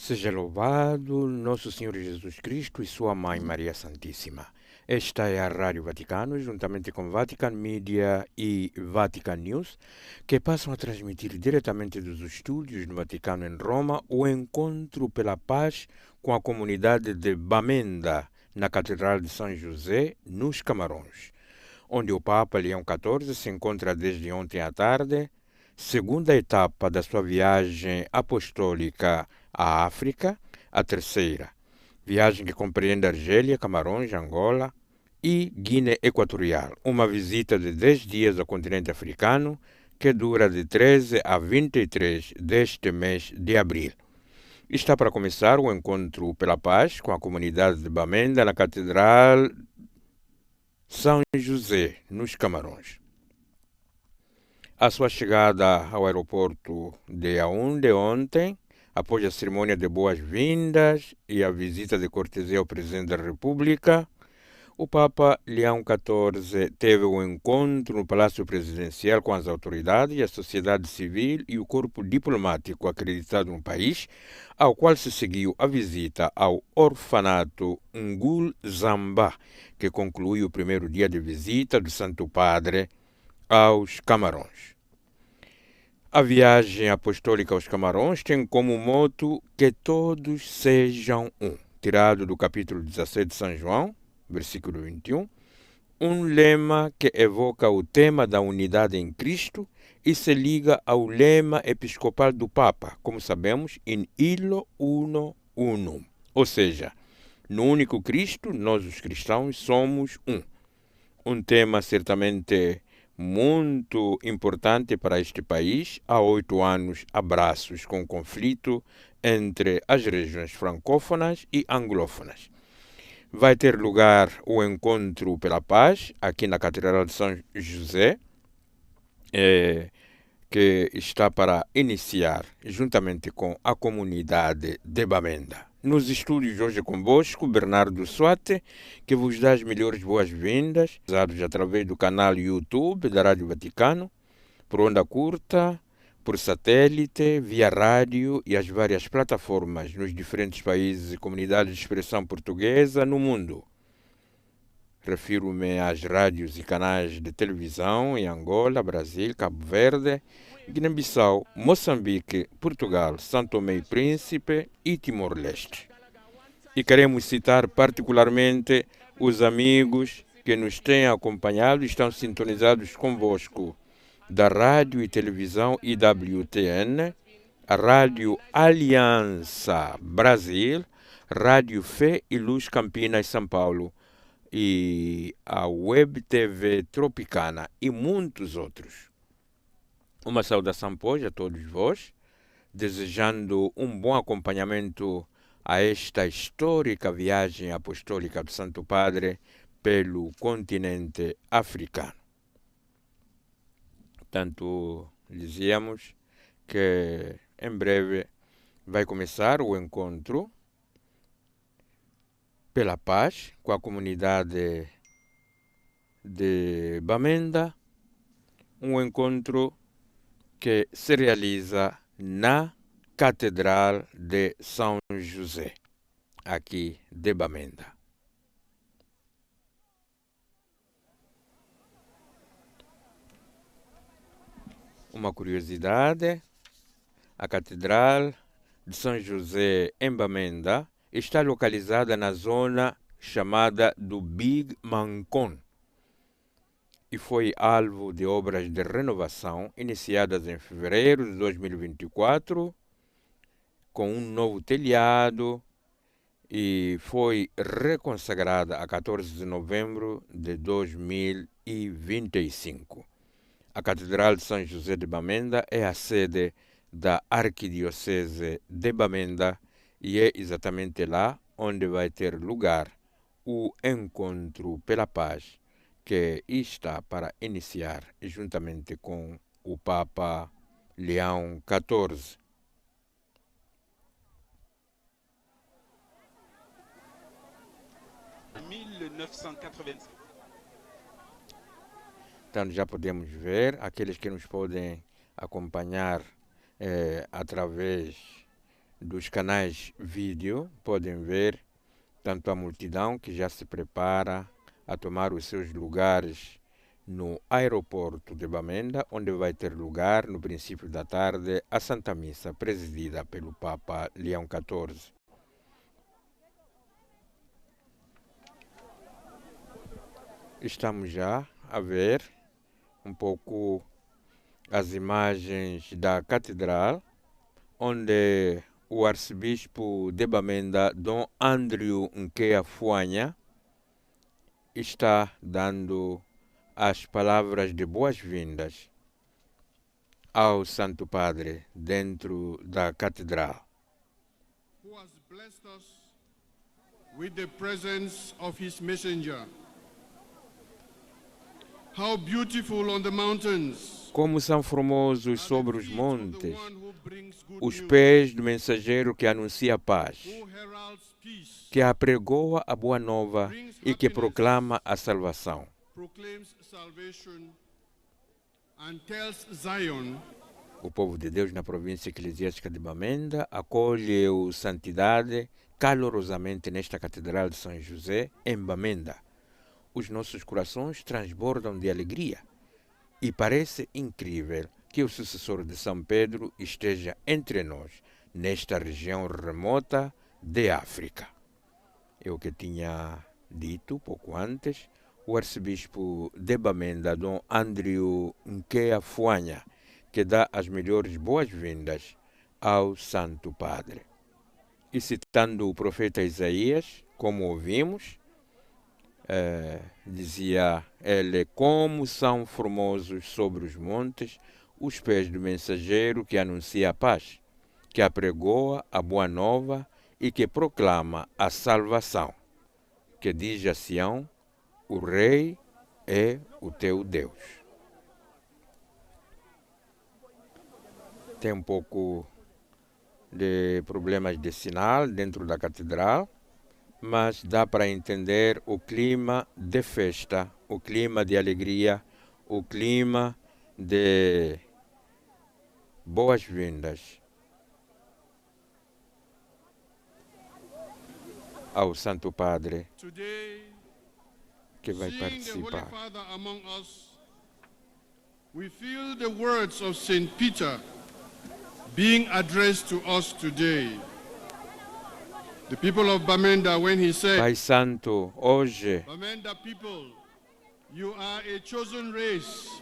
Seja louvado nosso Senhor Jesus Cristo e sua Mãe Maria Santíssima. Esta é a Rádio Vaticano, juntamente com Vatican Media e Vatican News, que passam a transmitir diretamente dos estúdios do Vaticano em Roma o encontro pela paz com a comunidade de Bamenda, na Catedral de São José, nos Camarões, onde o Papa Leão XIV se encontra desde ontem à tarde, segunda etapa da sua viagem apostólica à África, a terceira, viagem que compreende Argélia, Camarões, Angola e Guiné Equatorial, uma visita de 10 dias ao continente africano que dura de 13 a 23 deste mês de abril. Está para começar o encontro pela paz com a comunidade de Bamenda na Catedral São José, nos Camarões. A sua chegada ao aeroporto de Yaoundé ontem, após a cerimônia de boas-vindas e a visita de cortesia ao Presidente da República, o Papa Leão XIV teve um encontro no Palácio Presidencial com as autoridades, a sociedade civil e o corpo diplomático acreditado no país, ao qual se seguiu a visita ao orfanato Ngul Zamba, que conclui o primeiro dia de visita do Santo Padre aos Camarões. A viagem apostólica aos Camarões tem como moto que todos sejam um, tirado do capítulo 17 de São João, versículo 21, um lema que evoca o tema da unidade em Cristo e se liga ao lema episcopal do Papa, como sabemos, in illo uno unum, ou seja, no único Cristo, nós os cristãos somos um. Um tema certamente muito importante para este país. Há 8 anos, abraços com o conflito entre as regiões francófonas e anglófonas. Vai ter lugar o encontro pela paz aqui na Catedral de São José, que está para iniciar juntamente com a comunidade de Bamenda. Nos estúdios hoje convosco, Bernardo Suate, que vos dá as melhores boas-vindas, usados através do canal YouTube da Rádio Vaticano, por onda curta, por satélite, via rádio e as várias plataformas nos diferentes países e comunidades de expressão portuguesa no mundo. Refiro-me às rádios e canais de televisão em Angola, Brasil, Cabo Verde, Guiné-Bissau, Moçambique, Portugal, São Tomé e Príncipe e Timor-Leste. E queremos citar particularmente os amigos que nos têm acompanhado e estão sintonizados convosco da Rádio e Televisão IWTN, a Rádio Aliança Brasil, Rádio Fé e Luz Campinas São Paulo e a Web TV Tropicana e muitos outros. Uma saudação, pois, a todos vós, desejando um bom acompanhamento a esta histórica viagem apostólica do Santo Padre pelo continente africano. Tanto dizíamos que em breve vai começar o encontro pela paz com a comunidade de Bamenda, um encontro que se realiza na Catedral de São José, aqui de Bamenda. Uma curiosidade, a Catedral de São José em Bamenda está localizada na zona chamada do Big Mancon e foi alvo de obras de renovação iniciadas em fevereiro de 2024 com um novo telhado e foi reconsagrada a 14 de novembro de 2025. A Catedral de São José de Bamenda é a sede da Arquidiocese de Bamenda e é exatamente lá onde vai ter lugar o encontro pela paz que está para iniciar juntamente com o Papa Leão XIV. Então já podemos ver aqueles que nos podem acompanhar através dos canais vídeo, podem ver tanto a multidão que já se prepara a tomar os seus lugares no aeroporto de Bamenda, onde vai ter lugar, no princípio da tarde, a Santa Missa, presidida pelo Papa Leão XIV. Estamos já a ver um pouco as imagens da catedral, onde o arcebispo de Bamenda, Dom Andrew Nkea Fuanha, está dando as palavras de boas-vindas ao Santo Padre dentro da catedral. Who has blessed us with the presence of his messenger. How beautiful on the mountains. Como são formosos sobre os montes os pés do mensageiro que anuncia a paz, que apregoa a boa nova e que proclama a salvação. O povo de Deus na província eclesiástica de Bamenda acolhe o Santidade calorosamente nesta Catedral de São José, em Bamenda. Os nossos corações transbordam de alegria e parece incrível que o sucessor de São Pedro esteja entre nós, nesta região remota de África. É o que tinha dito pouco antes o arcebispo de Bamenda, Dom Andrew Nkea Fuanha, que dá as melhores boas-vindas ao Santo Padre. E citando o profeta Isaías, como ouvimos, dizia ele: como são formosos sobre os montes os pés do mensageiro que anuncia a paz, que apregoa a boa nova e que proclama a salvação, que diz a Sião: o Rei é o teu Deus. Tem um pouco de problemas de sinal dentro da catedral, mas dá para entender o clima de festa, o clima de alegria, o clima de boas-vindas ao Santo Padre que vai participar. We feel the words of Saint Peter being addressed to us today. The people of Bamenda, when he said, Pai Santo, hoje, Bamenda people, you are a chosen race.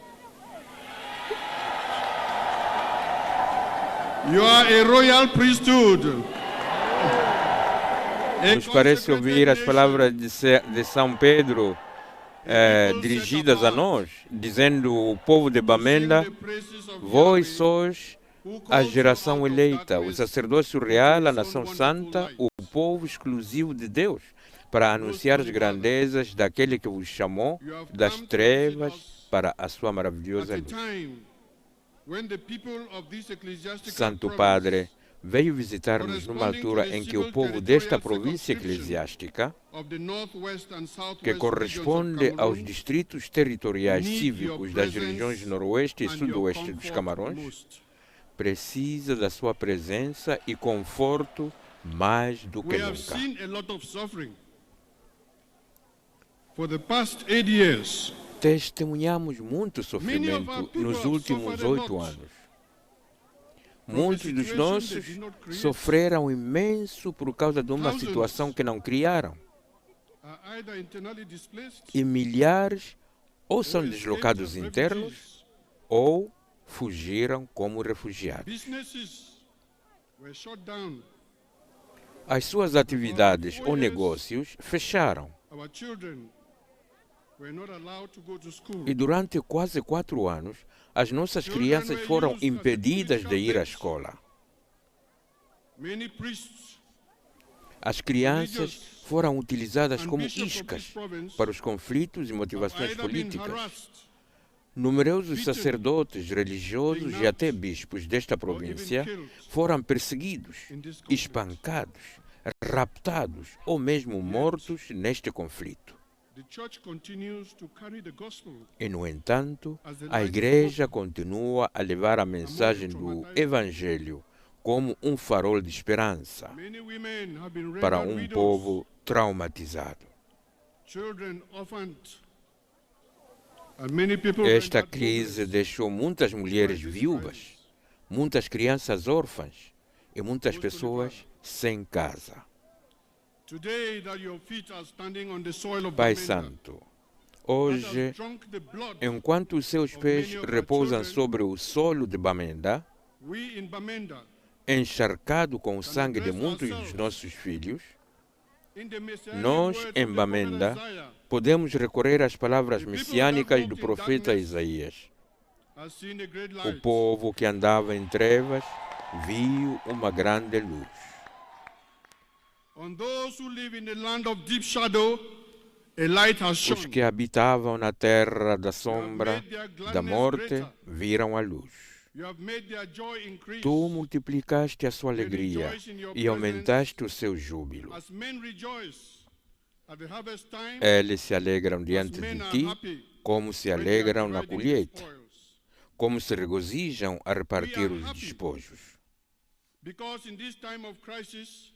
You are a royal priesthood. nos parece ouvir as palavras de São Pedro dirigidas a nós, dizendo: o povo de Bamenda, vós sois a geração eleita, o sacerdócio real, a nação santa, o povo exclusivo de Deus, para anunciar as grandezas daquele que vos chamou das trevas para a sua maravilhosa luz. Santo Padre veio visitar-nos numa altura em que o povo desta província eclesiástica, que corresponde aos distritos territoriais cívicos das regiões noroeste e sudoeste dos Camarões, precisa da sua presença e conforto mais do que nunca. Testemunhamos muito sofrimento nos últimos 8 anos. Muitos dos nossos sofreram imenso por causa de uma situação que não criaram. E milhares ou são deslocados internos ou fugiram como refugiados. As suas atividades ou negócios fecharam. E durante quase 4 anos, as nossas crianças foram impedidas de ir à escola. As crianças foram utilizadas como iscas para os conflitos e motivações políticas. Numerosos sacerdotes, religiosos e até bispos desta província foram perseguidos, espancados, raptados ou mesmo mortos neste conflito. E, no entanto, a Igreja continua a levar a mensagem do Evangelho como um farol de esperança Many women have been para rendered um widows, povo traumatizado. children orphaned, and many people Esta rendered crise homeless deixou muitas mulheres by this viúvas, crisis. muitas crianças órfãs e muitas pessoas sem casa. Today that your feet are standing on the soil of Pai Bamenda, Santo, that hoje, has drunk the blood, enquanto os seus pés repousam sobre o solo de Bamenda, we in Bamenda, encharcado com o sangue de muitos dos nossos filhos, in the messianic nós, words em of the prophet Bamenda, Isaiah, podemos recorrer às palavras messiânicas do profeta Isaías. has seen a great O light. povo que andava em trevas viu uma grande luz. On those who live in the land of deep shadow, a light has Os shone. que habitavam na terra da sombra da morte viram a luz. You have made their joy increase. Tu multiplicaste a sua alegria e aumentaste o seu júbilo. As men rejoice at the harvest time, Eles se alegram as diante men de are ti, happy como se when they are alegram na dividing the colheita, spoils. como se regozijam a repartir os despojos. Because in this time of crisis,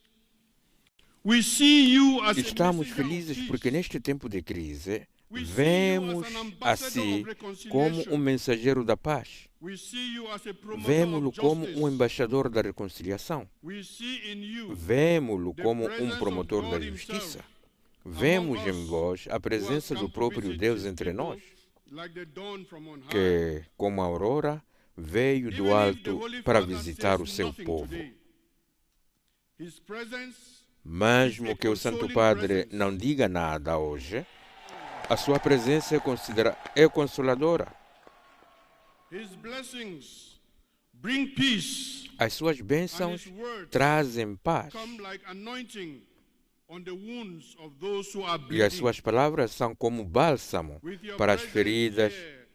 we see you as Estamos a messenger of felizes peace. porque neste tempo de crise We see you vemos as an a ambassador si of reconciliation. como um mensageiro da paz. We see you as a promoter Vemo-lo of como justice. um embaixador da reconciliação. We see in you Vemo-lo the como presence um of promotor da God justiça. himself Vemos among em us vós a who presença has do come to próprio visit Deus his entre people nós, like the dawn from on high. que, como a aurora, veio do Even if the alto Holy para Father visitar o says seu nothing povo. today, his presence Mesmo que o Santo Padre não diga nada hoje, a sua presença é consoladora. His blessings bring peace, As suas and bênçãos his words trazem paz. come like anointing on the wounds of those who are E as bleeding. suas palavras são como bálsamo With your para as presence feridas here,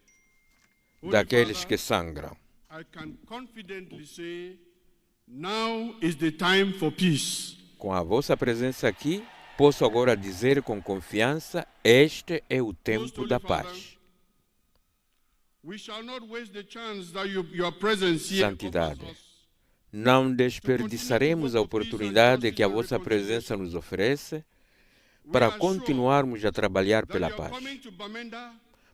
Holy daqueles Father, que sangram. I can confidently say, now is the time for peace. Com a vossa presença aqui, posso agora dizer com confiança, este é o tempo da paz. We shall not waste the chance that your presence here Santidade. offers us. Não desperdiçaremos a oportunidade que a vossa presença nos oferece para continuarmos a trabalhar That pela your paz, coming to Bamenda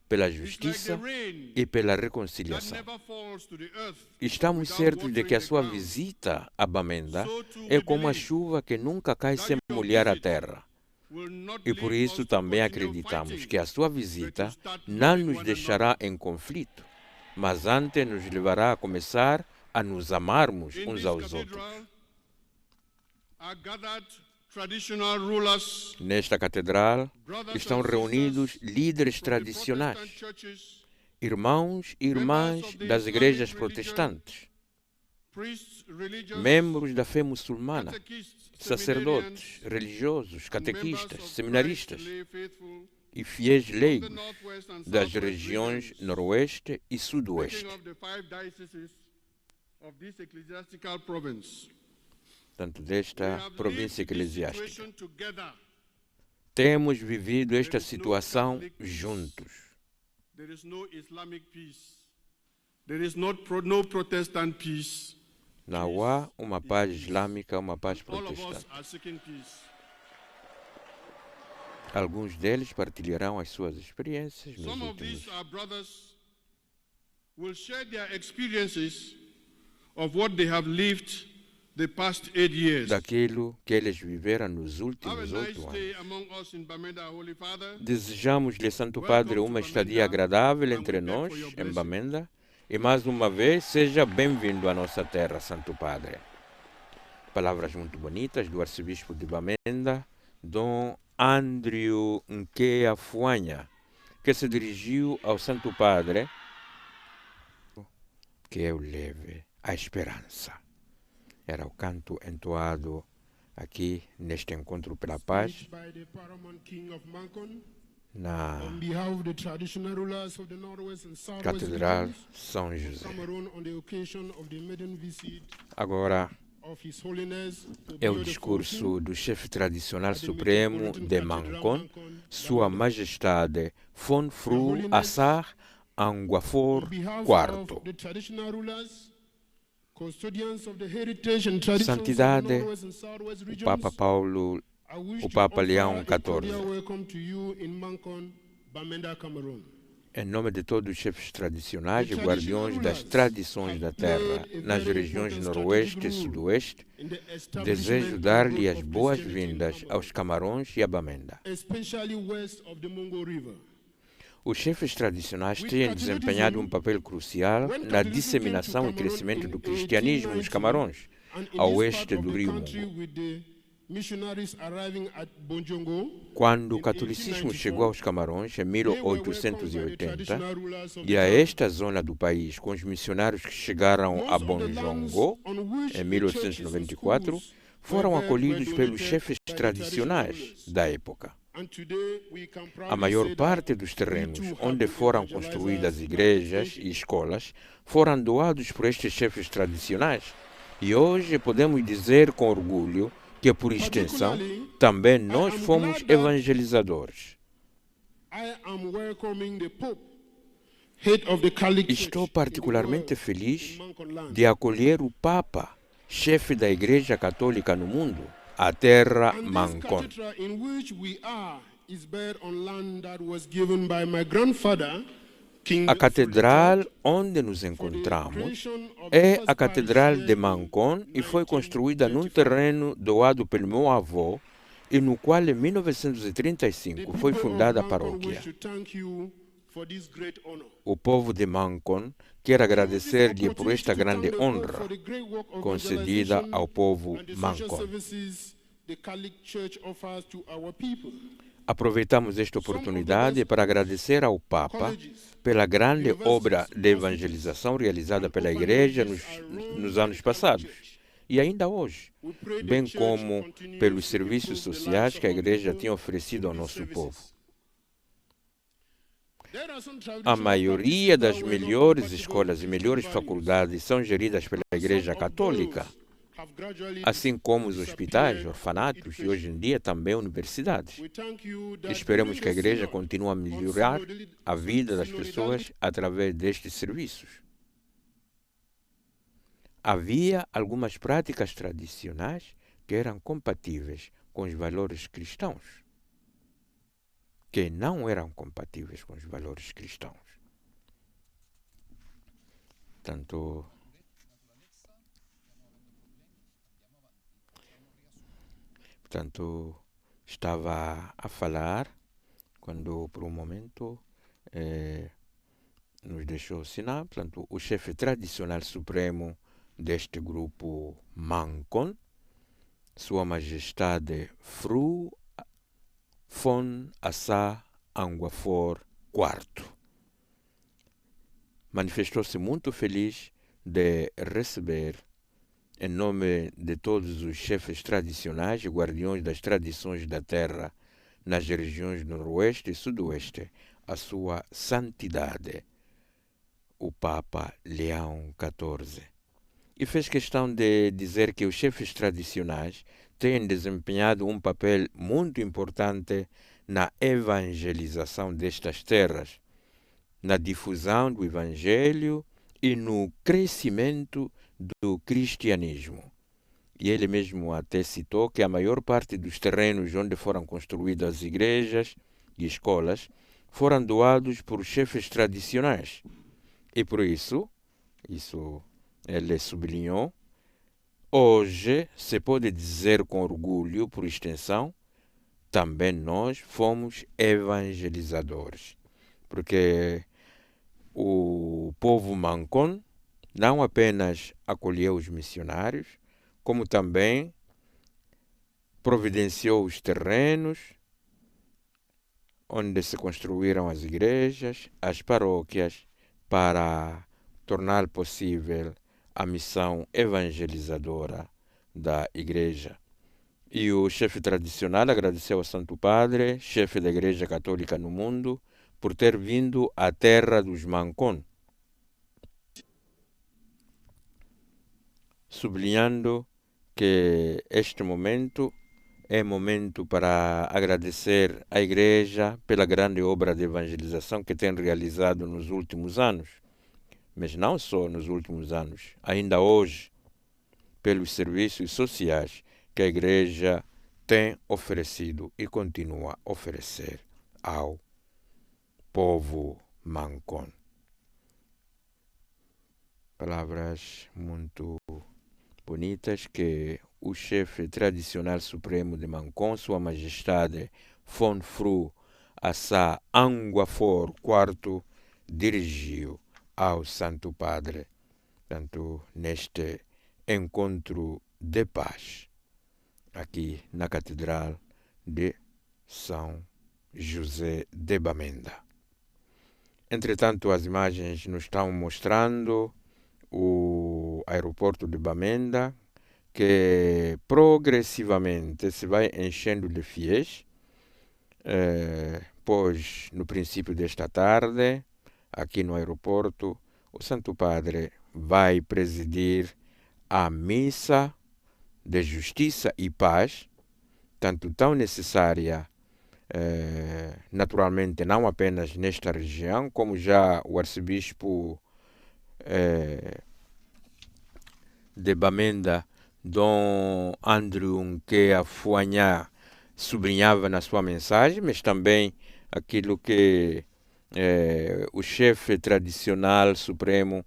pela is like the justiça rain e pela that reconciliação. never falls to the earth Estamos without certos de watering que a the sua ground. visita a Bamenda So too é we como a believe chuva que nunca cai that sem your molhar a visit terra. will not E por lead isso us to também continue acreditamos fighting, que a sua but to visita start não loving nos one deixará another. em conflito, mas antes nos levará a começar a nos amarmos In uns this aos outros. cathedral are gathered traditional rulers, Nesta catedral brothers estão and reunidos sisters líderes from the tradicionais, Protestant churches, irmãos e irmãs das igrejas protestantes, priests, religious, membros da fé muçulmana, catechists, sacerdotes, seminarians, religiosos, members catequistas, of seminaristas Christ lay faithful e fiéis from the leigos northwest and das southwest regiões regions, noroeste e making sudoeste. up the 5 dioceses of this ecclesiastical province. Tanto We desta have província lived this eclesiástica. situation together. Temos vivido esta There is no situação Catholic peace. juntos. There is no Islamic peace. There is no Protestant peace. Não há uma paz islâmica, uma paz All of us protestante. are seeking peace. Alguns deles partilharão as suas experiências nos Some of últimos these our brothers will share their experiences of what they have lived the past 8 years. daquilo que eles viveram nos Have a últimos nice 8 day anos. among us in Bamenda, Holy Father. Desejamos-lhe, Santo Welcome Padre, to uma Bamenda, estadia agradável and entre we beg nós, for your em blessing. Bamenda, e mais uma vez, seja bem-vindo à nossa terra, Santo Padre. Palavras muito bonitas do arcebispo de Bamenda, Dom Andrew Nkea Fuanha, que se dirigiu ao Santo Padre, que eu leve a esperança. Era o canto entoado aqui neste encontro pela paz, By the paramount king of Mancon, na on behalf of the traditional rulers of the Northwest and Southwest Catedral regions, São José. Cameroon, on the occasion of the maiden visit Agora of His Holiness, é o Pope Leo discurso XIV, do chefe tradicional at the supremo Metropolitan de Cathedral Mancon, Mancon, Sua Bamenda. Majestade Fonfru Assar Anguafor On behalf IV. of the traditional rulers, custodians of the heritage and traditions of the Santidade, Northwest and Southwest o regions, Papa Paulo, I wish o to Papa offer Leão a cordial XIV, welcome to you in Mankon, Bamenda, Cameroon. em nome de todos os chefes tradicionais e guardiões das tradições da terra nas regiões Noroeste e Sudoeste, desejo dar-lhe as boas-vindas aos Camarões e a Bamenda. Especially west of the Mungo River. Os chefes tradicionais têm desempenhado um papel crucial na disseminação e crescimento do cristianismo nos Camarões, a oeste do rio Mungo. Quando o catolicismo chegou aos Camarões em 1880, e a esta zona do país com os missionários que chegaram a Bonjongo em 1894, foram acolhidos pelos chefes tradicionais da época. A maior parte dos terrenos onde foram construídas igrejas e escolas foram doados por estes chefes tradicionais. E hoje podemos dizer com orgulho que, por extensão, também nós fomos evangelizadores. Estou particularmente feliz de acolher o Papa, chefe da Igreja Católica no mundo, a terra Mankon. A catedral onde nos encontramos é a Catedral de Mankon e foi construída num terreno doado pelo meu avô e no qual em 1935 foi fundada a paróquia. O povo de Mankon quer agradecer-lhe por esta grande honra concedida ao povo Mankon. Aproveitamos esta oportunidade para agradecer ao Papa pela grande obra de evangelização realizada pela Igreja nos anos passados e ainda hoje, bem como pelos serviços sociais que a Igreja tem oferecido ao nosso povo. A maioria das melhores escolas e melhores faculdades são geridas pela Igreja Católica, assim como os hospitais, orfanatos e hoje em dia também universidades. Esperamos que a Igreja continue a melhorar a vida das pessoas através destes serviços. Havia algumas práticas tradicionais que eram compatíveis com os valores cristãos, que não eram compatíveis com os valores cristãos. Portanto, estava a falar quando, por um momento, nos deixou assinar, portanto, o chefe tradicional supremo deste grupo Mankon, Sua Majestade Fru Fon Assá Anguafor IV. Manifestou-se muito feliz de receber, em nome de todos os chefes tradicionais e guardiões das tradições da terra nas regiões Noroeste e Sudoeste, a sua santidade, o Papa Leão XIV. E fez questão de dizer que os chefes tradicionais têm desempenhado um papel muito importante na evangelização destas terras, na difusão do Evangelho e no crescimento do cristianismo. E ele mesmo até citou que a maior parte dos terrenos onde foram construídas as igrejas e escolas foram doados por chefes tradicionais. E por isso ele sublinhou, hoje se pode dizer com orgulho, por extensão, também nós fomos evangelizadores. Porque o povo Mankon não apenas acolheu os missionários, como também providenciou os terrenos onde se construíram as igrejas, as paróquias, para tornar possível a missão evangelizadora da Igreja. E o chefe tradicional agradeceu ao Santo Padre, chefe da Igreja Católica no mundo, por ter vindo à terra dos Mankon, sublinhando que este momento é momento para agradecer à Igreja pela grande obra de evangelização que tem realizado nos últimos anos. Mas não só nos últimos anos, ainda hoje, pelos serviços sociais que a Igreja tem oferecido e continua a oferecer ao povo Mancon. Palavras muito bonitas que o chefe tradicional supremo de Mancon, Sua Majestade Fonfru Assa Anguafor IV, dirigiu ao Santo Padre, tanto neste encontro de paz, aqui na Catedral de São José de Bamenda. Entretanto, as imagens nos estão mostrando o aeroporto de Bamenda, que progressivamente se vai enchendo de fiéis, pois no princípio desta tarde, aqui no aeroporto, o Santo Padre vai presidir a missa de justiça e paz, tanto tão necessária, naturalmente não apenas nesta região, como já o arcebispo de Bamenda, Dom Andrew Nkeafuanhá, sublinhava na sua mensagem, mas também aquilo que o chefe tradicional supremo,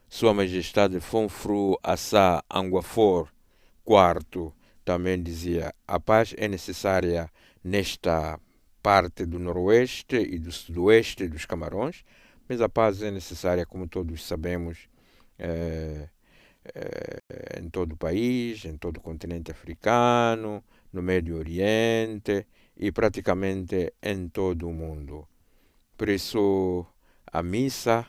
Sua Majestade Fonfru Assa Anguafor IV, também dizia: a paz é necessária nesta parte do noroeste e do sudoeste dos Camarões, mas a paz é necessária, como todos sabemos, em todo o país, em todo o continente africano, no Médio Oriente e praticamente em todo o mundo. Por isso, a missa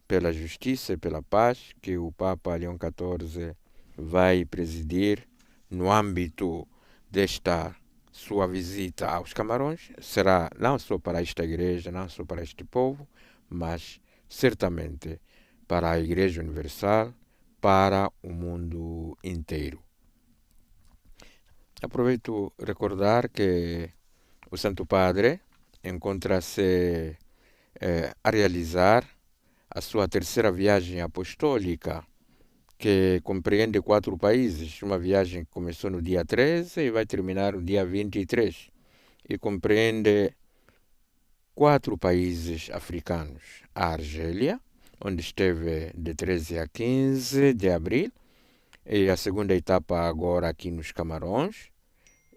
pela justiça e pela paz que o Papa Leão XIV vai presidir no âmbito desta sua visita aos Camarões será não só para esta igreja, não só para este povo, mas certamente para a Igreja Universal, para o mundo inteiro. Aproveito recordar que o Santo Padre encontra-se a realizar a sua terceira viagem apostólica, que compreende 4 países. Uma viagem que começou no dia 13 e vai terminar no dia 23. E compreende 4 países africanos. A Argélia, onde esteve de 13 a 15 de abril, e a segunda etapa agora aqui nos Camarões.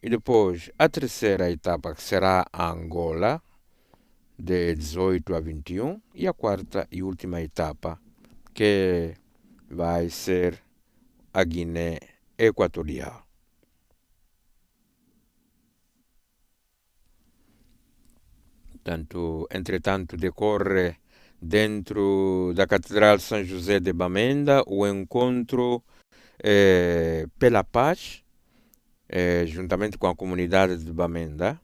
E depois a terceira etapa, que será a Angola, de 18 a 21, e a quarta e última etapa, que vai ser a Guiné Equatorial. Entretanto, decorre dentro da Catedral São José de Bamenda o encontro pela paz, juntamente com a comunidade de Bamenda,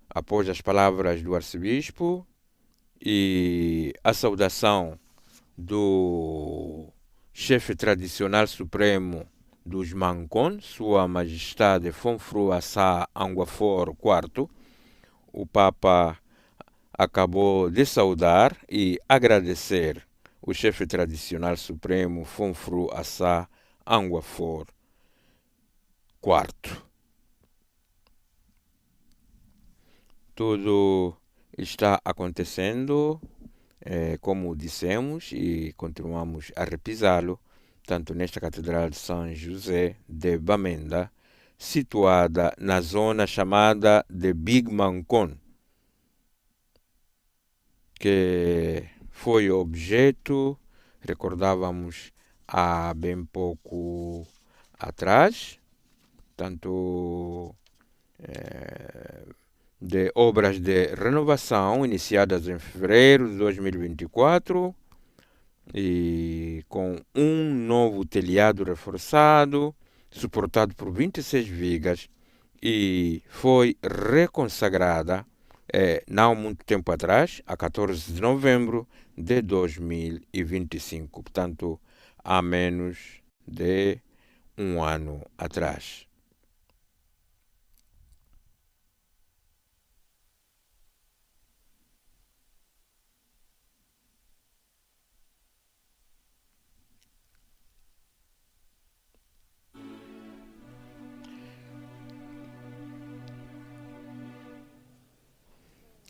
após as palavras do arcebispo e a saudação do chefe tradicional supremo dos Mancon, Sua Majestade Fonfru Assa Anguafor IV, o Papa acabou de saudar e agradecer o chefe tradicional supremo Fonfru Assa Anguafor IV. Tudo está acontecendo, como dissemos, e continuamos a repisá-lo, tanto nesta Catedral de São José de Bamenda, situada na zona chamada de Big Mancon, que foi objeto, recordávamos há bem pouco atrás, tanto de obras de renovação iniciadas em fevereiro de 2024 e com um novo telhado reforçado, suportado por 26 vigas, e foi reconsagrada não muito tempo atrás, a 14 de novembro de 2025, portanto, há menos de um ano atrás.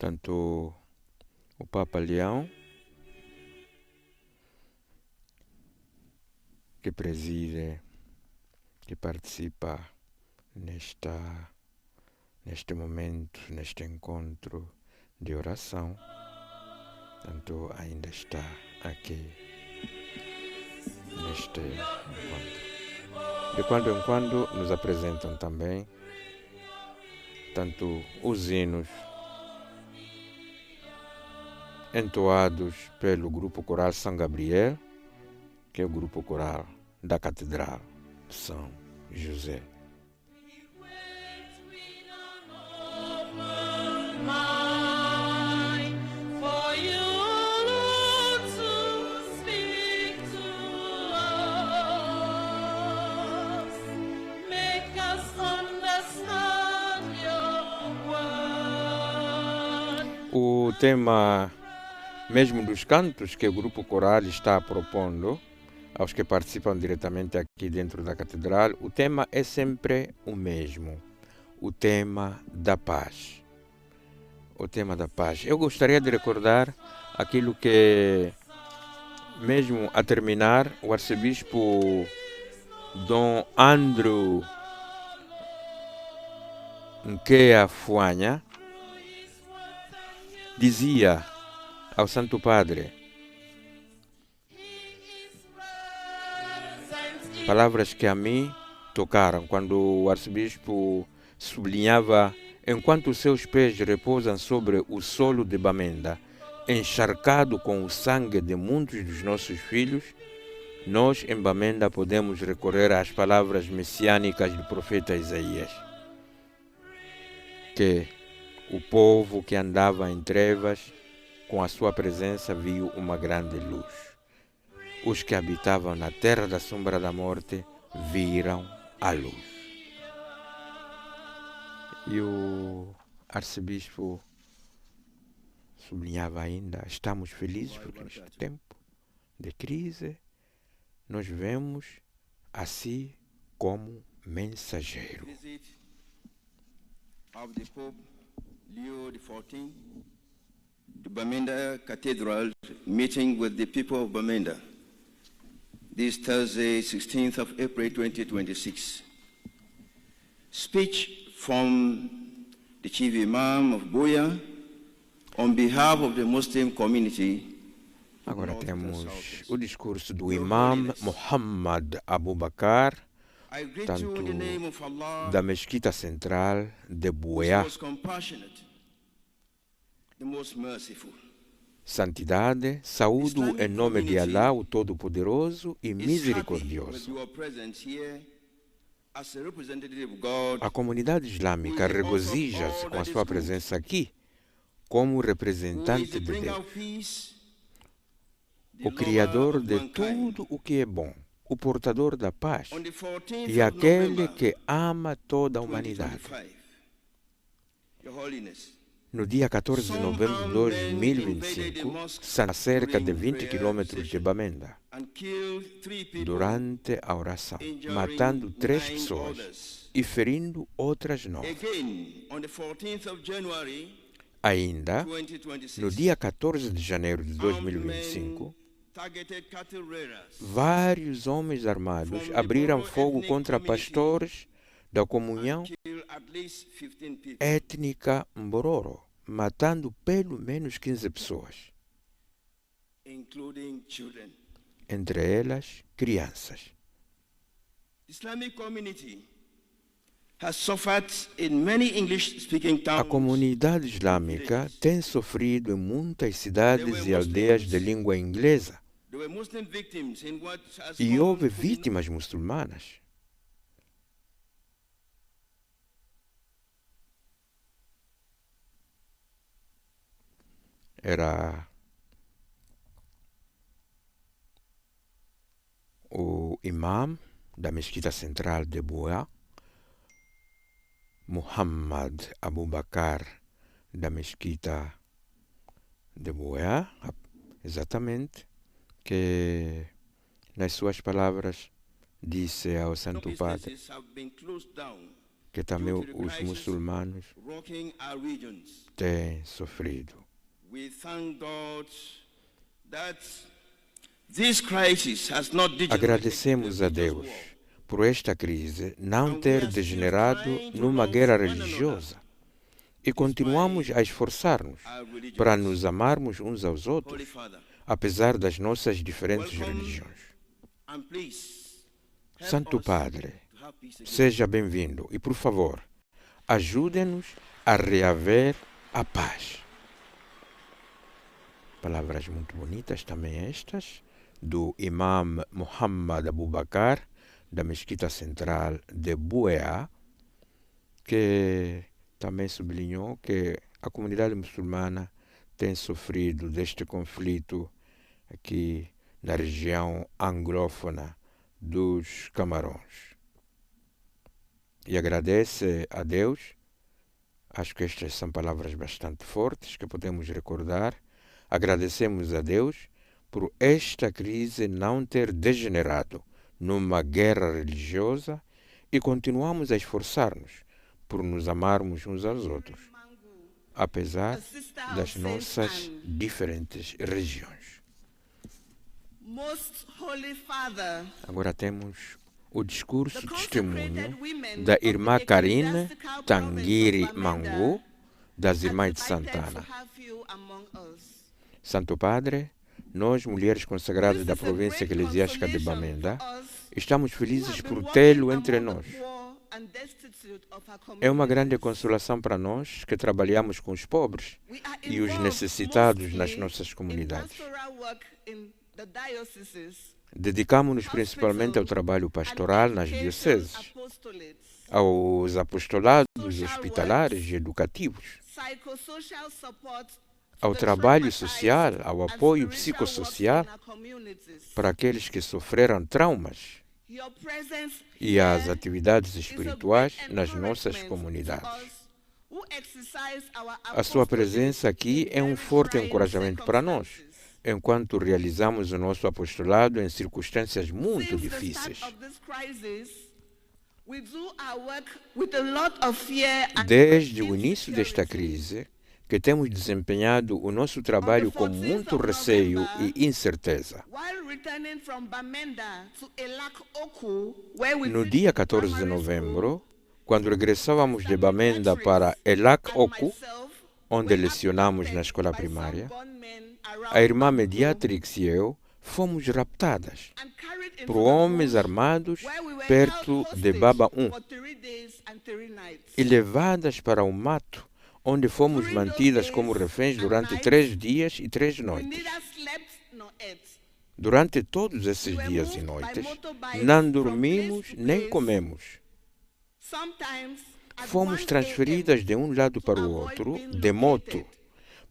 tanto o Papa Leão, que preside, que participa neste momento, neste encontro de oração, tanto ainda está aqui neste encontro. De quando em quando nos apresentam também tanto os hinos entoados pelo grupo coral São Gabriel, que é o grupo coral da Catedral de São José. O tema mesmo dos cantos que o grupo coral está propondo aos que participam diretamente aqui dentro da catedral, o tema é sempre o mesmo, o tema da paz. O tema da paz. Eu gostaria de recordar aquilo que, mesmo a terminar, o arcebispo Dom Andrew Nkea Fuanha dizia ao Santo Padre, palavras que a mim tocaram, quando o arcebispo sublinhava: enquanto os seus pés repousam sobre o solo de Bamenda, encharcado com o sangue de muitos dos nossos filhos, nós em Bamenda podemos recorrer às palavras messiânicas do profeta Isaías, que o povo que andava em trevas, com a sua presença viu uma grande luz. Os que habitavam na terra da sombra da morte viram a luz. E o arcebispo sublinhava ainda: estamos felizes porque neste tempo de crise nós vemos assim como mensageiro. Leo XIV, to Bamenda Cathedral, meeting with the people of Bamenda, this Thursday, 16th of April 2026. Speech from the Chief Imam of Buea on behalf of the Muslim community. Agora temos o discurso do Imam Muhammad Abu Bakar, tanto da Mesquita Central de Buea. Santidade, saúdo em nome de Allah, o Todo-Poderoso e Misericordioso. A comunidade islâmica regozija-se com a sua presença aqui como representante de Deus, o Criador de tudo o que é bom, o portador da paz e aquele que ama toda a humanidade. No dia 14 de novembro de 2025, a cerca de 20 quilômetros de Bamenda, durante a oração, matando 3 pessoas e ferindo outras 9. Ainda, no dia 14 de janeiro de 2025, vários homens armados abriram fogo contra pastores da comunhão étnica Mbororo, matando pelo menos 15 pessoas, entre elas crianças. A comunidade islâmica tem sofrido em muitas cidades e aldeias de língua inglesa, e houve vítimas muçulmanas. Era o imam da Mesquita Central de Buea, Muhammad Abu Bakar, da Mesquita de Buea, exatamente, que nas suas palavras disse ao Santo Padre que também due to the os crisis muçulmanos rocking our regions. têm sofrido. We thank God that this crisis has not degenerated Agradecemos a into a religious Deus war. por esta crise não ter degenerado numa guerra religiosa e continuamos a esforçar-nos Our religions. para nos amarmos uns aos Holy outros, Father, apesar das nossas diferentes welcome religiões. and please help Santo us Padre, to have peace again. seja bem-vindo e, por favor, ajude-nos a reaver a paz. Palavras muito bonitas também estas, do Imam Muhammad Abu Bakr, da Mesquita Central de Buea, que também sublinhou que a comunidade muçulmana tem sofrido deste conflito aqui na região anglófona dos Camarões. E agradece a Deus. Acho que estas são palavras bastante fortes que podemos recordar. Agradecemos a Deus por esta crise não ter degenerado numa guerra religiosa e continuamos a esforçar-nos por nos amarmos uns aos outros, apesar das nossas diferentes regiões. Most Holy Father, Agora temos o discurso the testemunho consecrated women da of the irmã Karine ecclesiastical Tanguiri province of Bamenda Mangu, das are Irmãs de delighted to Santana. have you among us. Santo Padre, nós, mulheres consagradas This da is a província great eclesiástica de consolation Bamenda, for us estamos who felizes have por been tê-lo walking entre among nós. the poor and destitute of our É uma grande communities. consolação para nós que trabalhamos com os pobres We are e os involved necessitados mostly nas nossas in comunidades. pastoral work in the dioceses, Dedicamos-nos principalmente ao trabalho pastoral nas education dioceses, apostolates, aos apostolados hospitalares e educativos, psychosocial support to ao the trabalho traumatized social, ao and apoio spiritual psicossocial work in our communities. para aqueles que sofreram traumas Your presence e às here atividades is a espirituais great nas nossas encouragement comunidades. to us who exercise our A sua presença aqui apostolate é um in forte very encorajamento para nós, circumstances. enquanto realizamos o nosso apostolado em circunstâncias muito Since the difíceis. start of this crisis, we do our work with a lot of fear and Desde o início desta insecurity. crise, que temos desempenhado o nosso trabalho com muito receio e incerteza. While returning from Bamenda to Elak Oku, where we No teach dia in 14 de primary novembro, quando regressávamos de Bamenda para Elak Oku, onde lecionamos na escola primária, a irmã Mediatrix e eu fomos raptadas por homens armados perto de Baba 1 e levadas para um mato, onde fomos mantidas como reféns durante 3 dias e 3 noites. Durante todos esses dias e noites, não dormimos nem comemos. Fomos transferidas de um lado para o outro, de moto,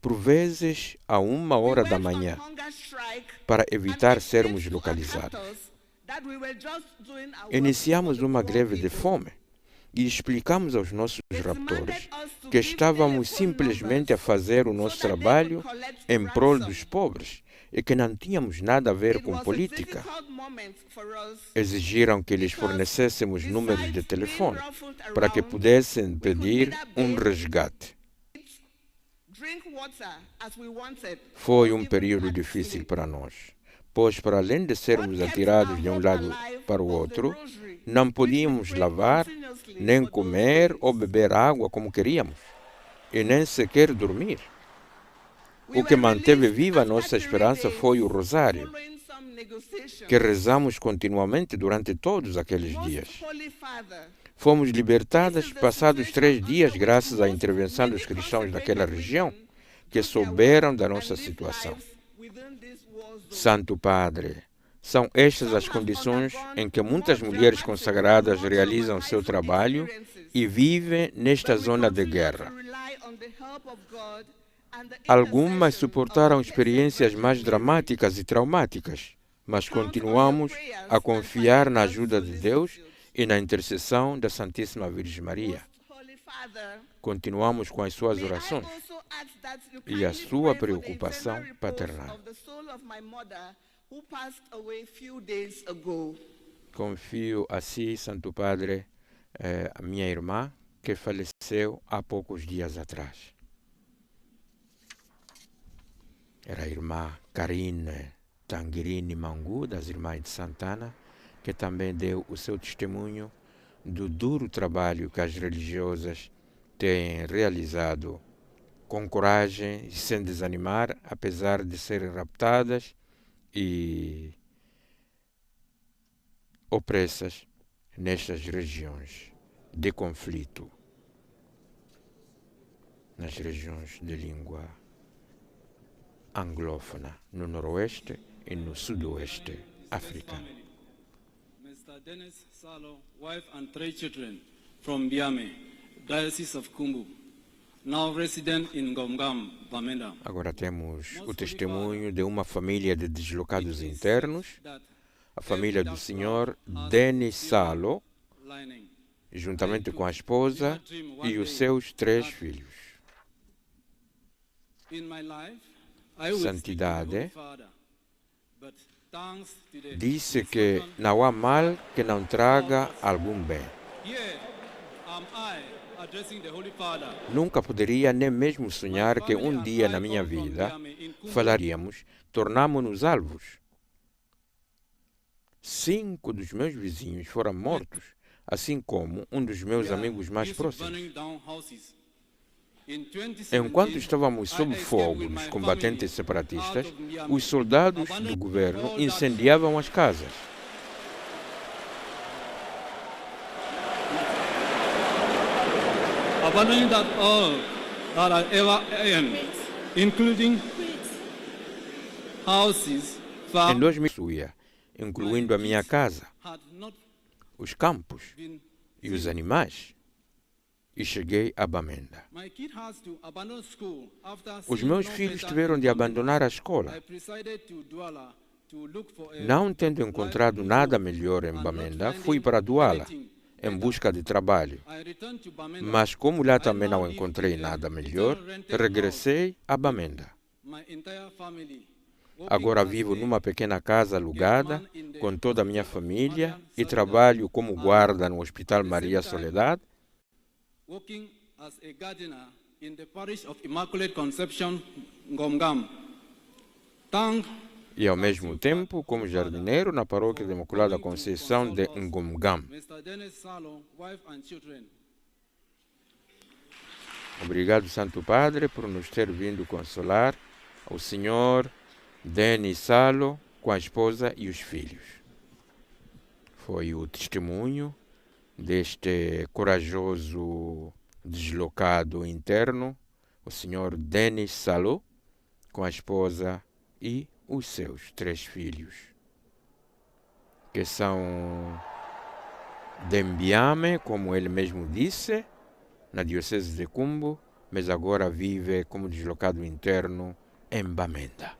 por vezes a 1h da manhã, para evitar sermos localizados. Iniciamos uma greve de fome e explicamos aos nossos raptores que estávamos simplesmente a fazer o nosso trabalho em prol dos pobres e que não tínhamos nada a ver com política. Exigiram que lhes fornecêssemos números de telefone para que pudessem pedir um resgate. Foi um período difícil para nós, pois para além de sermos atirados de um lado para o outro, não podíamos lavar, nem comer ou beber água como queríamos, e nem sequer dormir. O que manteve viva a nossa esperança foi o rosário, que rezamos continuamente durante todos aqueles dias. Fomos libertadas passados 3 dias graças à intervenção dos cristãos daquela região, que souberam da nossa situação. Santo Padre, são estas as condições em que muitas mulheres consagradas realizam seu trabalho e vivem nesta zona de guerra. Algumas suportaram experiências mais dramáticas e traumáticas, mas continuamos a confiar na ajuda de Deus e na intercessão da Santíssima Virgem Maria. Continuamos com as suas orações e a sua preocupação paternal. Confio assim, Santo Padre, a minha irmã, que faleceu há poucos dias atrás. Era a irmã Karine Tanguerini Mangu, das Irmãs de Santana, que também deu o seu testemunho do duro trabalho que as religiosas têm realizado com coragem e sem desanimar, apesar de serem raptadas e opressas nestas regiões de conflito, nas regiões de língua anglófona, no noroeste e no sudoeste africano. Mr. Dennis Salo, wife and 3 children from Biame, Diocese of Kumbu, now resident in Ngomgam, Bamenda. Agora temos o testemunho de uma família de deslocados internos, a família do senhor Denis Salo, juntamente com a esposa e os seus 3 filhos. Santidade disse que não há mal que não traga algum bem. Nunca poderia nem mesmo sonhar que um dia na minha vida falaríamos, tornamo-nos alvos. 5 dos meus vizinhos foram mortos, assim como um dos meus amigos mais próximos. Enquanto estávamos sob fogo dos combatentes separatistas, os soldados do governo incendiavam as casas. Abandoning that all that I ever am, including houses, Em farms, 2000, incluindo a minha casa, had not os campos been. e os animais, e cheguei a Bamenda. My kid has to abandon school after Os seeing meus no filhos better tiveram de in abandonar a Bamenda. escola, I decided to Douala to look for a não tendo encontrado nada melhor em Bamenda, fui para Douala em busca de trabalho. I returned to Bamenda. Mas como lá também não encontrei nada melhor, regressei a Bamenda. My entire family. Agora vivo numa pequena casa alugada com toda a minha família e trabalho como guarda no Hospital Maria Soledad Working as a gardener in the parish of Immaculate Conception, Ngomgam. Thank e ao mesmo tempo como jardineiro na Paróquia da Imaculada Conceição de Ngomgam. Mr. Dennis Salo, wife and children. Obrigado, Santo Padre, por nos ter vindo consolar, ao Senhor Denis Salo com a esposa e os filhos. Foi o testemunho deste corajoso deslocado interno, o senhor Denis Salo, com a esposa e os seus 3 filhos, que são de Mbiame, como ele mesmo disse, na Diocese de Kumbu, mas agora vive como deslocado interno em Bamenda.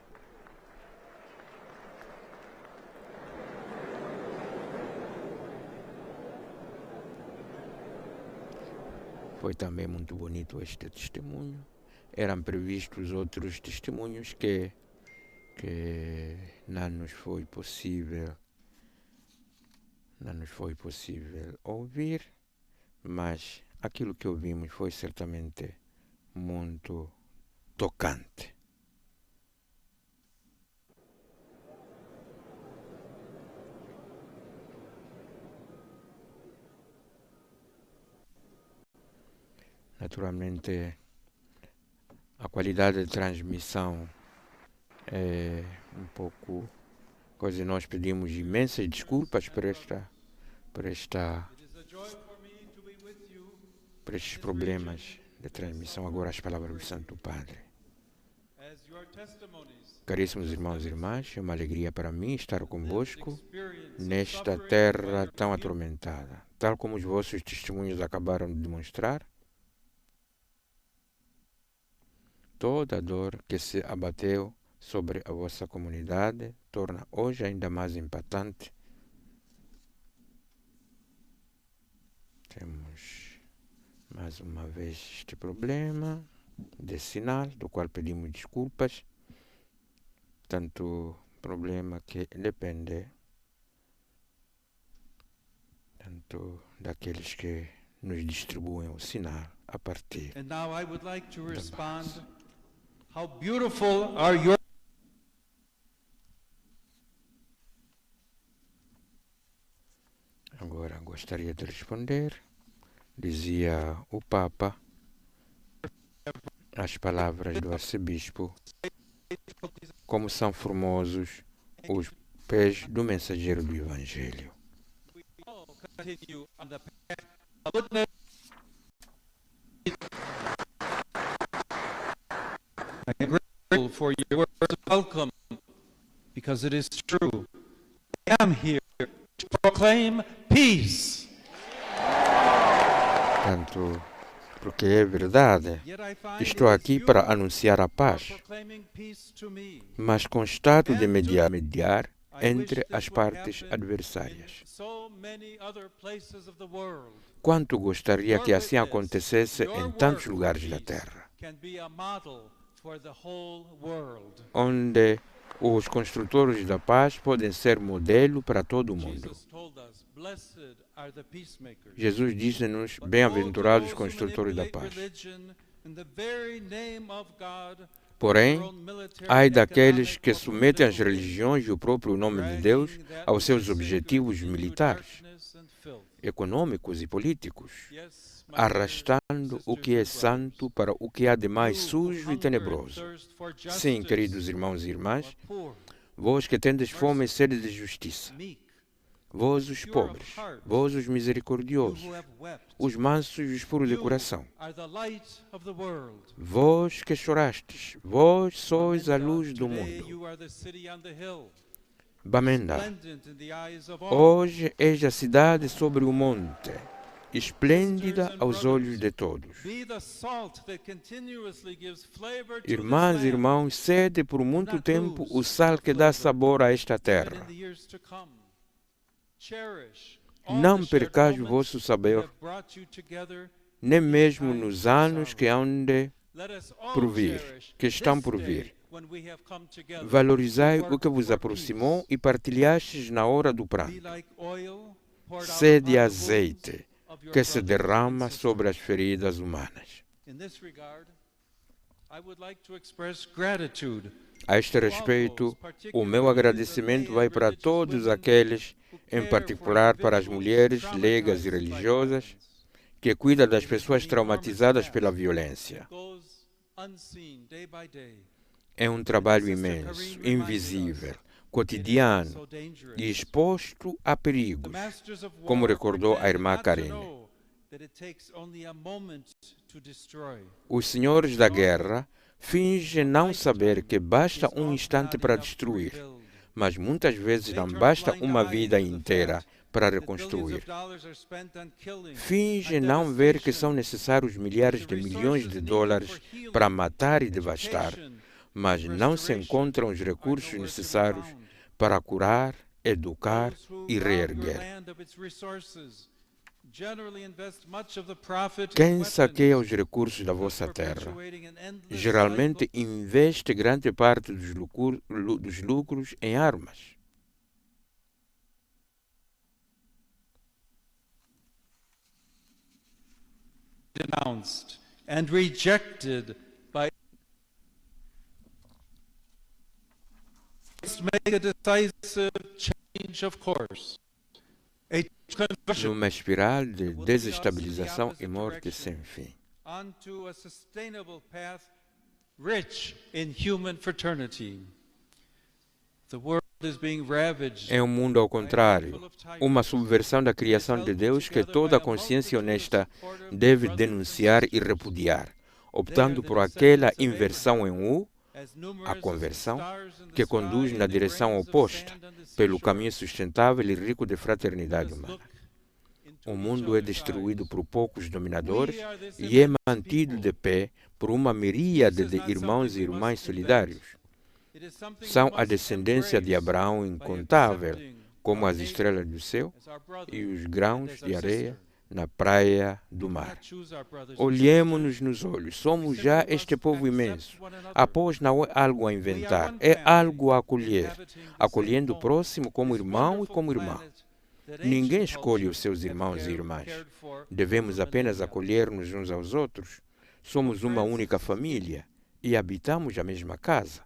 Foi também muito bonito este testemunho. Eram previstos outros testemunhos que não nos foi possível ouvir, mas aquilo que ouvimos foi certamente muito tocante. Naturalmente, a qualidade de transmissão é um pouco coisa. Nós pedimos imensas desculpas por estes problemas de transmissão. Agora as palavras do Santo Padre. Caríssimos irmãos e irmãs, é uma alegria para mim estar convosco nesta terra tão atormentada. Tal como os vossos testemunhos acabaram de demonstrar, toda a dor que se abateu sobre a vossa comunidade torna hoje ainda mais impactante. Temos mais uma vez este problema de sinal, do qual pedimos desculpas. Tanto problema que depende tanto daqueles que nos distribuem o sinal a partir. And now I would like to respond. How beautiful are your Agora gostaria de responder, dizia o Papa, as palavras do arcebispo, como são formosos os pés do mensageiro do Evangelho. continue on the path of goodness. I am grateful for your words of welcome, because it is true. I am here to proclaim peace. Tanto porque é verdade, Yet I find estou it is aqui you para anunciar a who are paz, proclaiming peace to me. mas constato de mediar I wish entre this as would partes happen adversárias. in so many other places of the world. Quanto gostaria que assim Your acontecesse witness, em your tantos work lugares for da peace Terra, can be a model for the whole world. onde os construtores da paz podem ser modelo para todo o mundo. Jesus told us, "Blessed are the peacemakers." Jesus disse-nos, But bem-aventurados os woe to those who construtores da manipulate paz. religion in the very name of God, Porém, their own military, ai daqueles economic, que or submetem as political religiões e o próprio nome de dragging Deus that aos which seus is sacred objetivos into militares, darkness and filth. econômicos e políticos, Yes, my arrastando o que é santo para o que há de mais sujo e tenebroso. Sim, queridos irmãos e irmãs, vós que tendes fome e sede de justiça, vós os pobres, vós os misericordiosos, os mansos e os puros de coração, vós que chorastes, vós sois a luz do mundo. Bamenda, hoje és a cidade sobre o monte, esplêndida aos olhos de todos. Irmãs e irmãos, sede por muito tempo o sal que dá sabor a esta terra. Não percais o vosso saber, nem mesmo nos anos que hão de por vir, que estão por vir. Valorizai o que vos aproximou e partilhastes na hora do pranto. Sede azeite que se derrama sobre as feridas humanas. A este respeito, o meu agradecimento vai para todos aqueles, em particular para as mulheres leigas e religiosas, que cuidam das pessoas traumatizadas pela violência. É um trabalho imenso, invisível, cotidiano e exposto a perigos, como recordou a irmã Karine. Os senhores da guerra fingem não saber que basta um instante para destruir, mas muitas vezes não basta uma vida inteira para reconstruir. Fingem não ver que são necessários milhares de milhões de dólares para matar e devastar, mas não se encontram os recursos necessários para curar, educar e reerguer. Quem saqueia os recursos da vossa terra, geralmente investe grande parte dos lucros em armas. Denounced and rejected by make a decisive change of course. Numa espiral de desestabilização e morte sem fim. Onto a sustainable path rich in human fraternity. The world is being ravaged. É um mundo ao contrário, uma subversão da criação de Deus que toda consciência honesta deve denunciar e repudiar, optando por aquela inversão em U, a conversão, que conduz na direção oposta, pelo caminho sustentável e rico de fraternidade humana. O mundo é destruído por poucos dominadores e é mantido de pé por uma miríade de irmãos e irmãs solidários. São a descendência de Abraão incontável, como as estrelas do céu e os grãos de areia na praia do mar. Olhemo-nos nos olhos, somos já este povo imenso. Após não é algo a inventar, é algo a acolher, acolhendo o próximo como irmão e como irmã. Ninguém escolhe os seus irmãos e irmãs. Devemos apenas acolher-nos uns aos outros. Somos uma única família e habitamos a mesma casa.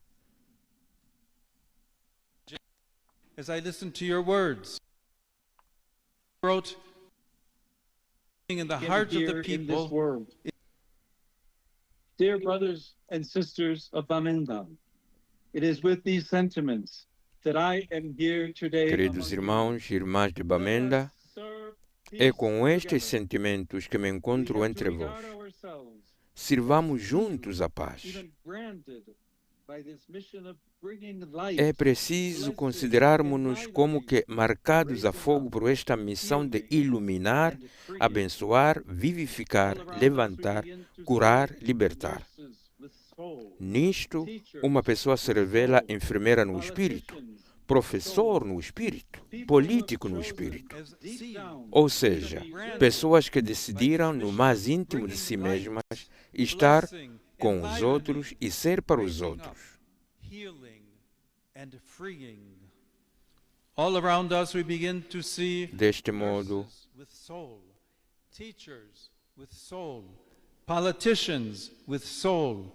As I listened to your words, wrote in the hearts of the people. Dear brothers and sisters of Bamenda, it is with these sentiments that I am here today. Queridos irmãos e irmãs de Bamenda, é com estes sentimentos que me encontro entre vós. Sirvamos juntos a paz. É preciso considerarmos-nos como que marcados a fogo por esta missão de iluminar, abençoar, vivificar, levantar, curar, libertar. Nisto, uma pessoa se revela enfermeira no espírito, professor no espírito, político no espírito. Ou seja, pessoas que decidiram no mais íntimo de si mesmas estar com os outros e ser para os outros. All around us we begin to see Deste modo, with soul, teachers with soul, politicians with soul,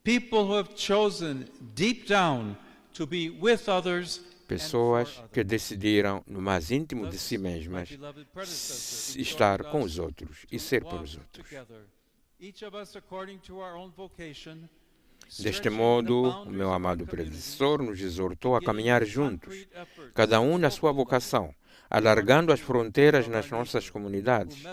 people who have chosen deep down to be with others. Pessoas que decidiram no mais íntimo de si mesmas estar com os outros e ser para os outros. Deste modo, o meu amado predecessor nos exortou a caminhar juntos, cada um na sua vocação, alargando as fronteiras nas nossas comunidades,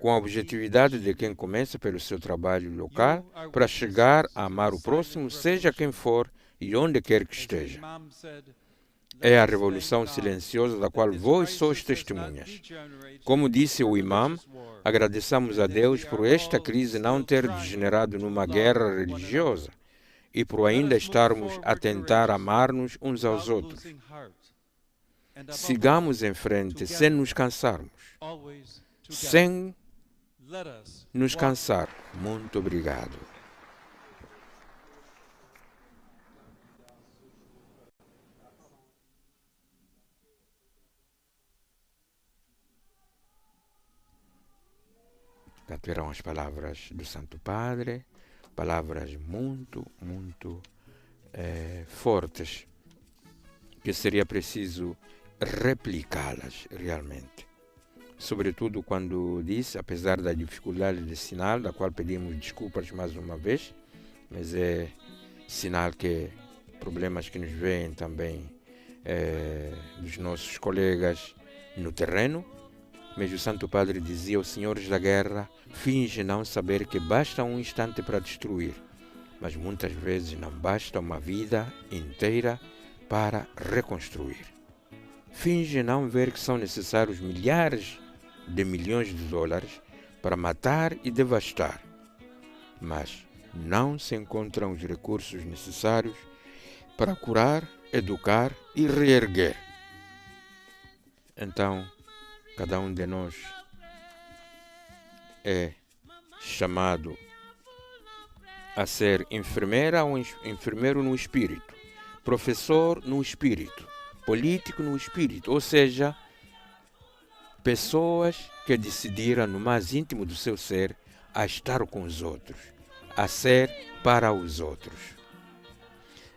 com a objetividade de quem começa pelo seu trabalho local para chegar a amar o próximo, seja quem for e onde quer que esteja. É a revolução silenciosa da qual vós sois testemunhas. Como disse o imam, agradeçamos a Deus por esta crise não ter degenerado numa guerra religiosa e por ainda estarmos a tentar amar-nos uns aos outros. Sigamos em frente sem nos cansarmos. Sem nos cansar. Muito obrigado. Eram as palavras do Santo Padre, palavras muito fortes, que seria preciso replicá-las realmente. Sobretudo quando disse, apesar da dificuldade de sinal, da qual pedimos desculpas mais uma vez, mas é sinal que problemas que nos vêm também dos nossos colegas no terreno. Mas o Santo Padre dizia aos senhores da guerra: finge não saber que basta um instante para destruir, mas muitas vezes não basta uma vida inteira para reconstruir. Finge não ver que são necessários milhares de milhões de dólares para matar e devastar, mas não se encontram os recursos necessários para curar, educar e reerguer. Então, cada um de nós é chamado a ser enfermeira ou enfermeiro no espírito, professor no espírito, político no espírito, ou seja, pessoas que decidiram no mais íntimo do seu ser a estar com os outros, a ser para os outros.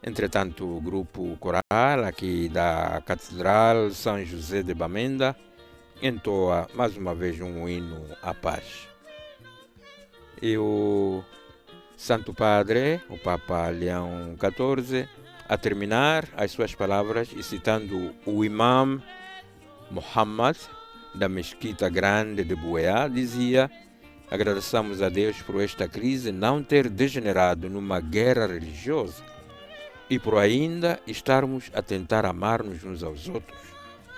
Entretanto, o grupo coral aqui da Catedral São José de Bamenda entoa mais uma vez um hino à paz. E o Santo Padre, o Papa Leão XIV, a terminar as suas palavras e citando o imam Muhammad da Mesquita Grande de Buea, dizia: agradeçamos a Deus por esta crise não ter degenerado numa guerra religiosa e por ainda estarmos a tentar amar-nos uns aos outros.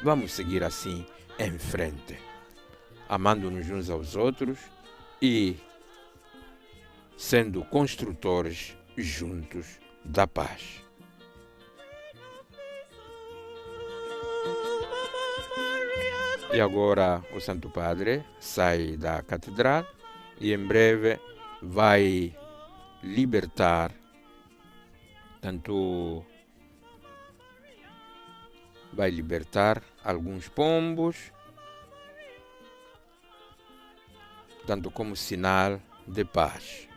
Vamos seguir assim em frente, amando-nos uns aos outros e sendo construtores juntos da paz. E agora o Santo Padre sai da catedral e em breve vai libertar tanto vai libertar alguns pombos, tanto como sinal de paz.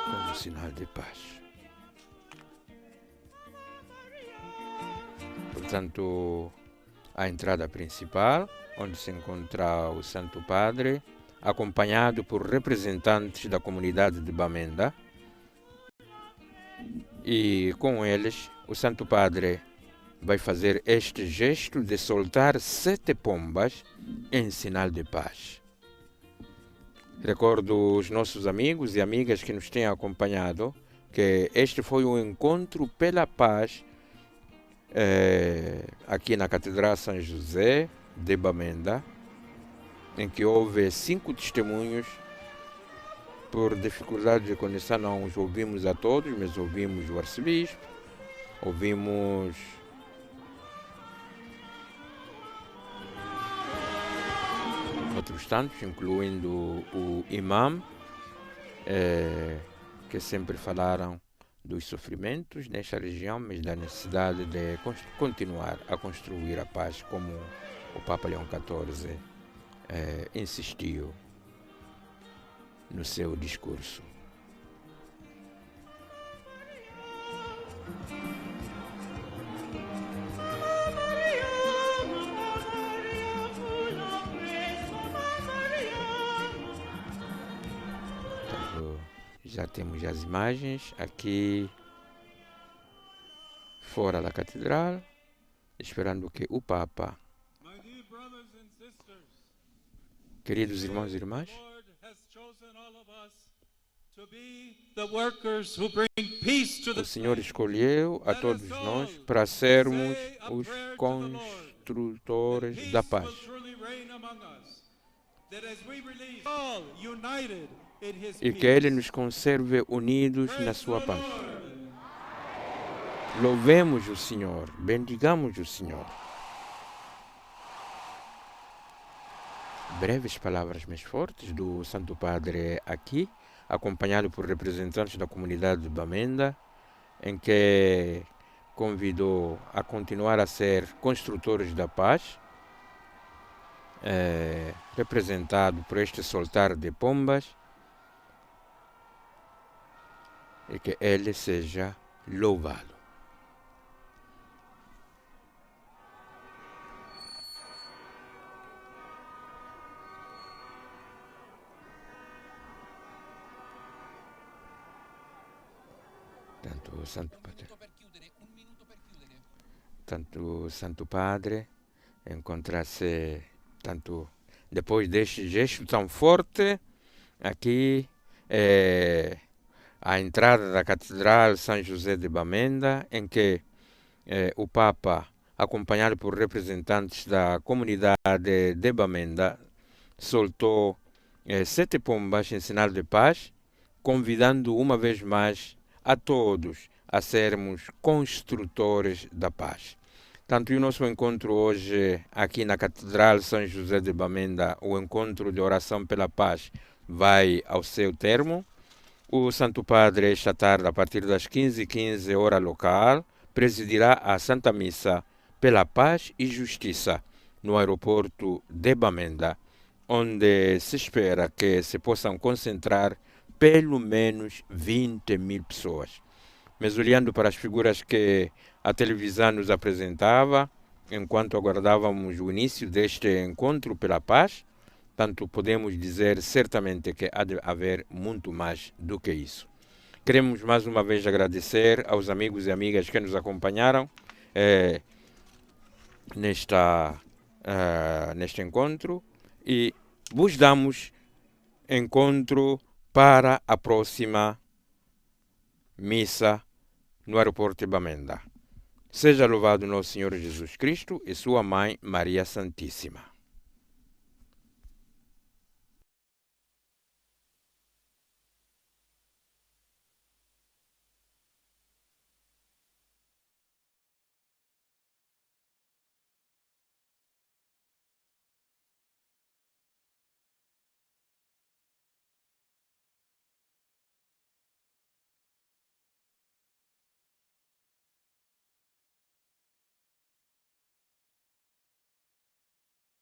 Como sinal de paz. Portanto, a entrada principal, onde se encontra o Santo Padre, acompanhado por representantes da comunidade de Bamenda, e com eles o Santo Padre vai fazer este gesto de soltar 7 pombas em sinal de paz. Recordo os nossos amigos e amigas que nos têm acompanhado que este foi um encontro pela paz aqui na Catedral São José de Bamenda, em que houve 5 testemunhos. Por dificuldade de conexão não os ouvimos a todos, mas ouvimos o arcebispo, ouvimos outros tantos, incluindo o imam, que sempre falaram dos sofrimentos nesta região, mas da necessidade de continuar a construir a paz, como o Papa Leão XIV insistiu no seu discurso. Então, já temos as imagens aqui fora da catedral, esperando que o Papa, queridos irmãos e irmãs, o Senhor escolheu a todos nós para sermos os construtores da paz. E que Ele nos conserve unidos na sua paz. Louvemos o Senhor, bendigamos o Senhor. Breves palavras mais fortes do Santo Padre aqui, acompanhado por representantes da comunidade de Bamenda, em que convidou a continuar a ser construtores da paz, representado por este soltar de pombas, e que Ele seja louvado. Tanto o Santo Padre encontrar-se, tanto depois deste gesto tão forte, aqui à entrada da Catedral São José de Bamenda, em que o Papa, acompanhado por representantes da comunidade de Bamenda, soltou 7 pombas em sinal de paz, convidando uma vez mais a todos a sermos construtores da paz. Tanto o nosso encontro hoje aqui na Catedral São José de Bamenda, o encontro de oração pela paz, vai ao seu termo. O Santo Padre, esta tarde, a partir das 15h15, hora local, presidirá a Santa Missa pela Paz e Justiça no aeroporto de Bamenda, onde se espera que se possam concentrar pelo menos 20.000 pessoas. Mas olhando para as figuras que a televisão nos apresentava, enquanto aguardávamos o início deste encontro pela paz, tanto podemos dizer certamente que há de haver muito mais do que isso. Queremos mais uma vez agradecer aos amigos e amigas que nos acompanharam neste encontro, e vos damos encontro para a próxima missa no aeroporto de Bamenda. Seja louvado nosso Senhor Jesus Cristo e sua Mãe Maria Santíssima.